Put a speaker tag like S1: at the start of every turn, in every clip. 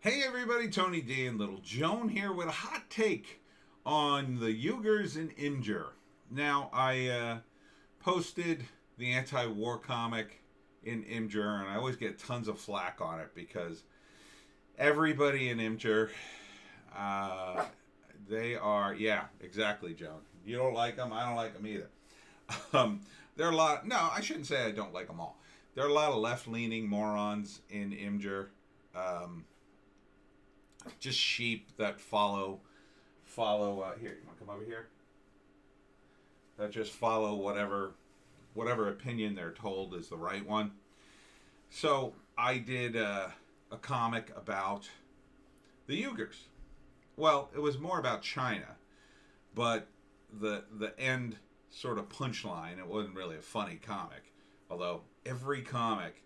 S1: Hey everybody, Tony D and Little Joan here with a hot take on the Uyghurs in Imgur. Now, I posted the anti-war comic in Imgur, and I always get tons of flack on it because everybody in Imgur, uh, they are, yeah, exactly, Joan. You don't like them, I don't like them either. Um, there are a lot, no, I shouldn't say I don't like them all. There are a lot of left-leaning morons in Imgur. Um, just sheep that follow here, you want to come over here, that just follow whatever opinion they're told is the right one. So I did a comic about the Uyghurs. Well, it was more about China, but the end sort of punchline, it wasn't really a funny comic, although every comic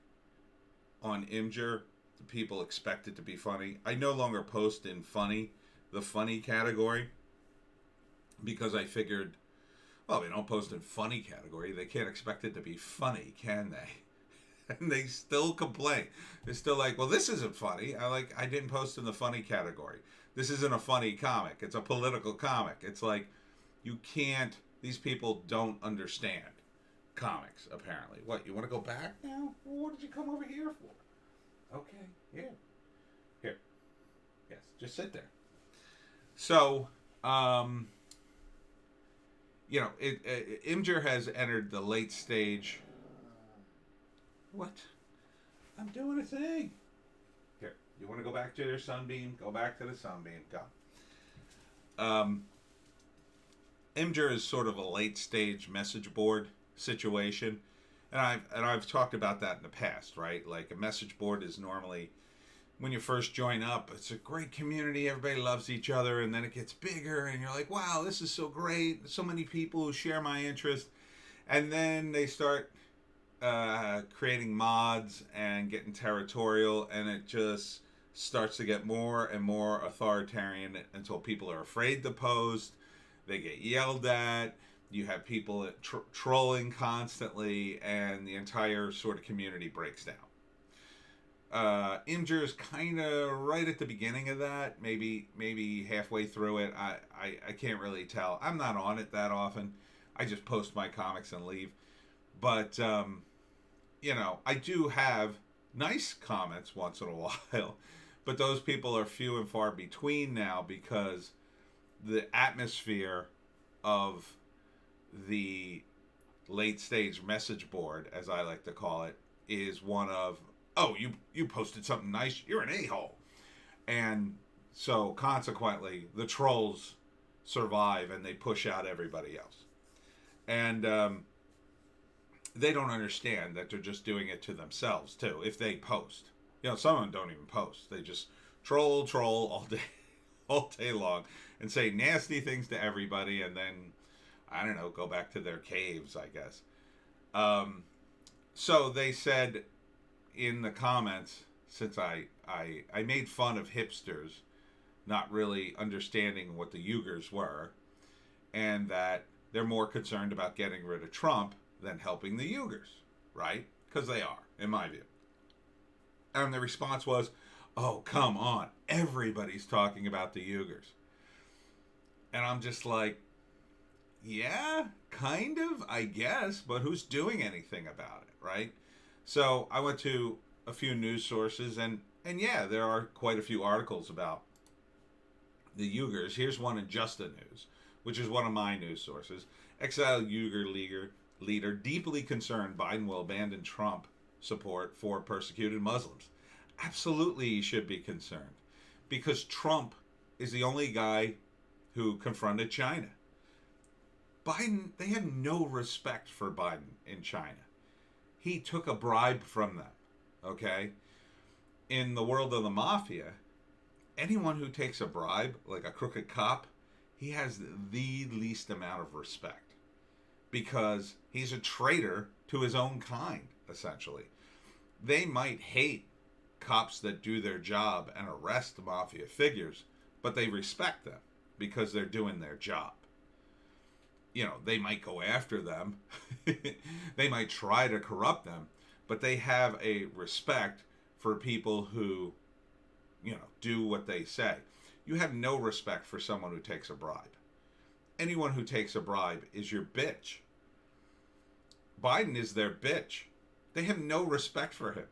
S1: on Imgur, the people expect it to be funny. I no longer post in the funny category, because I figured, well, they don't post in funny category. They can't expect it to be funny, can they? And they still complain. They're still like, well, this isn't funny. I didn't post in the funny category. This isn't a funny comic. It's a political comic. It's like, you can't, these people don't understand comics, apparently. What, you want to go back now? Well, what did you come over here for? Okay, here. Here. Yes, just sit there. So, Imgur has entered the late stage. What? I'm doing a thing. Here, you want to go back to your sunbeam? Go back to the sunbeam. Go. Imgur is sort of a late stage message board situation, and I've talked about that in the past, right? Like, a message board is normally, when you first join up, it's a great community, everybody loves each other, and then it gets bigger, and you're like, wow, this is so great, so many people who share my interest, and then they start creating mods and getting territorial, and it just starts to get more and more authoritarian until people are afraid to post, they get yelled at, you have people trolling constantly, and the entire sort of community breaks down. Imgur is kind of right at the beginning of that, maybe halfway through it. I can't really tell. I'm not on it that often. I just post my comics and leave. But I do have nice comments once in a while, but those people are few and far between now, because the atmosphere of the late stage message board, as I like to call it, is one of, oh, you posted something nice, you're an a-hole. And so consequently, the trolls survive and they push out everybody else. And they don't understand that they're just doing it to themselves too, if they post. Some of them don't even post. They just troll all day long, and say nasty things to everybody, and then, I don't know, go back to their caves, I guess. So they said in the comments, since I made fun of hipsters not really understanding what the Uyghurs were, and that they're more concerned about getting rid of Trump than helping the Uyghurs, right? Because they are, in my view. And the response was, oh, come on, everybody's talking about the Uyghurs. And I'm just like, yeah, kind of, I guess, but who's doing anything about it, right? So I went to a few news sources, and yeah, there are quite a few articles about the Uyghurs. Here's one in Just the News, which is one of my news sources. Exiled Uyghur leader deeply concerned Biden will abandon Trump support for persecuted Muslims. Absolutely, he should be concerned, because Trump is the only guy who confronted China. Biden, they had no respect for Biden in China. He took a bribe from them, okay? In the world of the mafia, anyone who takes a bribe, like a crooked cop, he has the least amount of respect, because he's a traitor to his own kind, essentially. They might hate cops that do their job and arrest mafia figures, but they respect them because they're doing their job. They might go after them. They might try to corrupt them, but they have a respect for people who do what they say. You have no respect for someone who takes a bribe. Anyone who takes a bribe is your bitch. Biden is their bitch. They have no respect for him.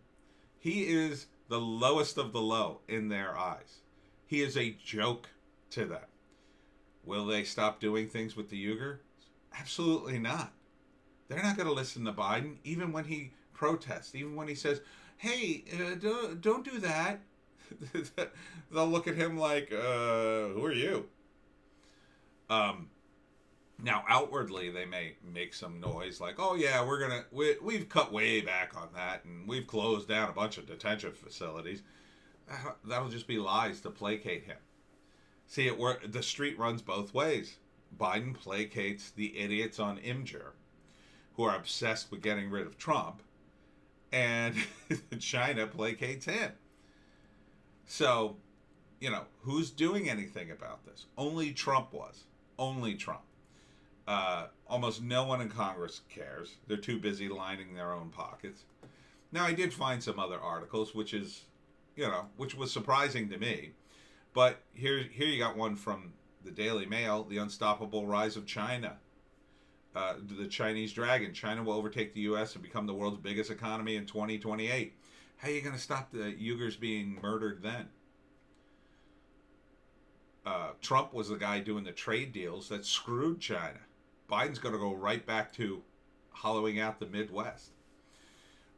S1: He is the lowest of the low in their eyes. He is a joke to them. Will they stop doing things with the Uyghurs? Absolutely not. They're not going to listen to Biden, even when he protests, even when he says, hey, don't do that. They'll look at him like, who are you? Now, outwardly, they may make some noise like, oh, yeah, we've cut way back on that, and we've closed down a bunch of detention facilities. That'll just be lies to placate him. See, the street runs both ways. Biden placates the idiots on Imgur, who are obsessed with getting rid of Trump, and China placates him. So, who's doing anything about this? Only Trump was. Only Trump. Almost no one in Congress cares. They're too busy lining their own pockets. Now, I did find some other articles, which was surprising to me. But here you got one from the Daily Mail, The Unstoppable Rise of China. The Chinese Dragon. China will overtake the U.S. and become the world's biggest economy in 2028. How are you going to stop the Uyghurs being murdered then? Trump was the guy doing the trade deals that screwed China. Biden's going to go right back to hollowing out the Midwest.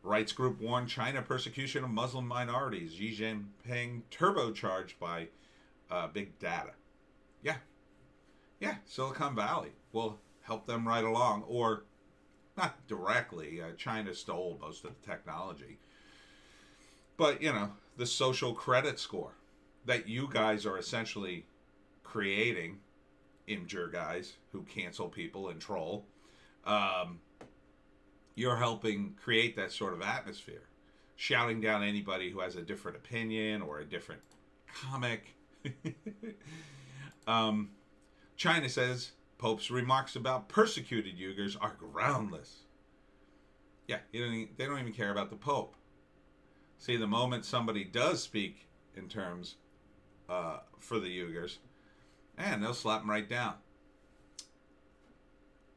S1: Rights group warned China persecution of Muslim minorities. Xi Jinping turbocharged by big data. Yeah, Silicon Valley will help them right along. Or, not directly. China stole most of the technology. But, the social credit score that you guys are essentially creating, Imgur guys who cancel people and troll, you're helping create that sort of atmosphere. Shouting down anybody who has a different opinion or a different comic. China says Pope's remarks about persecuted Uyghurs are groundless. Yeah, they don't even care about the Pope. See, the moment somebody does speak in terms for the Uyghurs, and they'll slap them right down.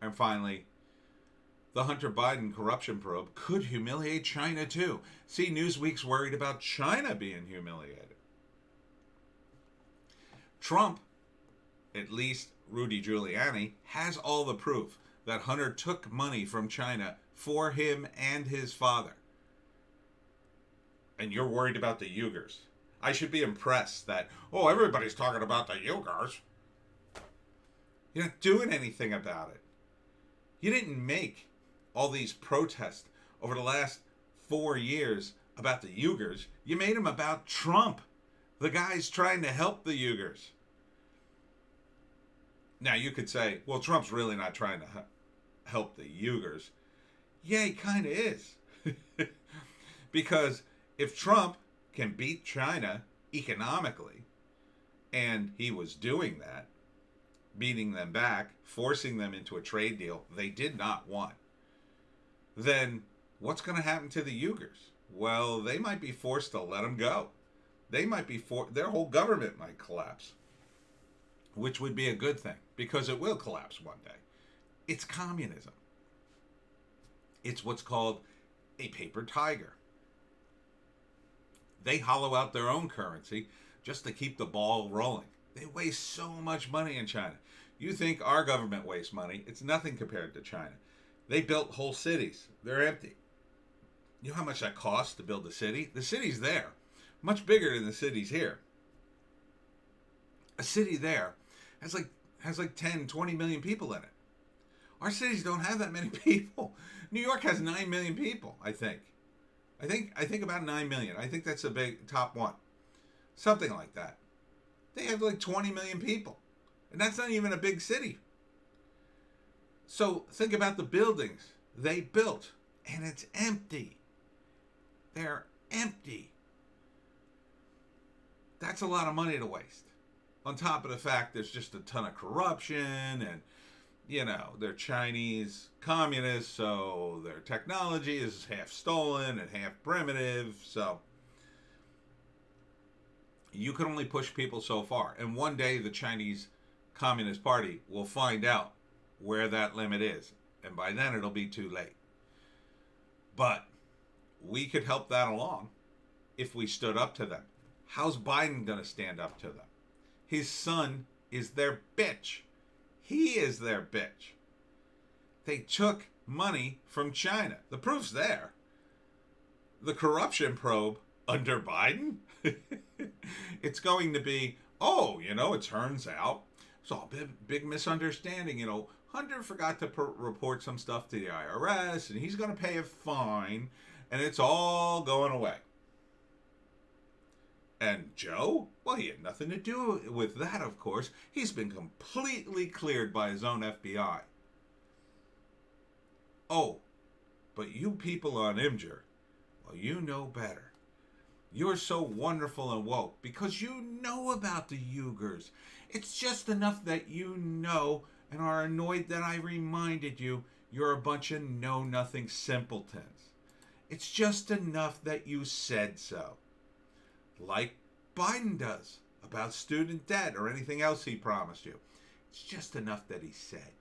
S1: And finally, the Hunter Biden corruption probe could humiliate China too. See, Newsweek's worried about China being humiliated. Trump, at least Rudy Giuliani, has all the proof that Hunter took money from China for him and his father. And you're worried about the Uyghurs. I should be impressed that, everybody's talking about the Uyghurs. You're not doing anything about it. You didn't make all these protests over the last 4 years about the Uyghurs. You made them about Trump. The guy's trying to help the Uyghurs. Now, you could say, well, Trump's really not trying to help the Uyghurs. Yeah, he kind of is. Because if Trump can beat China economically, and he was doing that, beating them back, forcing them into a trade deal they did not want, then what's going to happen to the Uyghurs? Well, they might be forced to let them go. They might be their whole government might collapse, which would be a good thing, because it will collapse one day. It's communism. It's what's called a paper tiger. They hollow out their own currency just to keep the ball rolling. They waste so much money in China. You think our government wastes money? It's nothing compared to China. They built whole cities. They're empty. You know how much that costs to build a city? The city's there. Much bigger than the cities here. A city there has like 10, 20 million people in it. Our cities don't have that many people. New York has 9 million people, I think. I think about 9 million. I think that's a big top one. Something like that. They have like 20 million people. And that's not even a big city. So think about the buildings they built. And it's empty. They're empty. That's a lot of money to waste. On top of the fact there's just a ton of corruption and, they're Chinese communists, so their technology is half stolen and half primitive. So you can only push people so far. And one day the Chinese Communist Party will find out where that limit is. And by then it'll be too late. But we could help that along if we stood up to them. How's Biden going to stand up to them? His son is their bitch. He is their bitch. They took money from China. The proof's there. The corruption probe under Biden, it's going to be, it turns out it's all big misunderstanding. Hunter forgot to report some stuff to the IRS, and he's going to pay a fine, and it's all going away. And Joe? Well, he had nothing to do with that, of course. He's been completely cleared by his own FBI. Oh, but you people on Imgur, well, you know better. You're so wonderful and woke because you know about the Uyghurs. It's just enough that you know and are annoyed that I reminded you you're a bunch of know-nothing simpletons. It's just enough that you said so. Like Biden does about student debt or anything else he promised you. It's just enough that he said.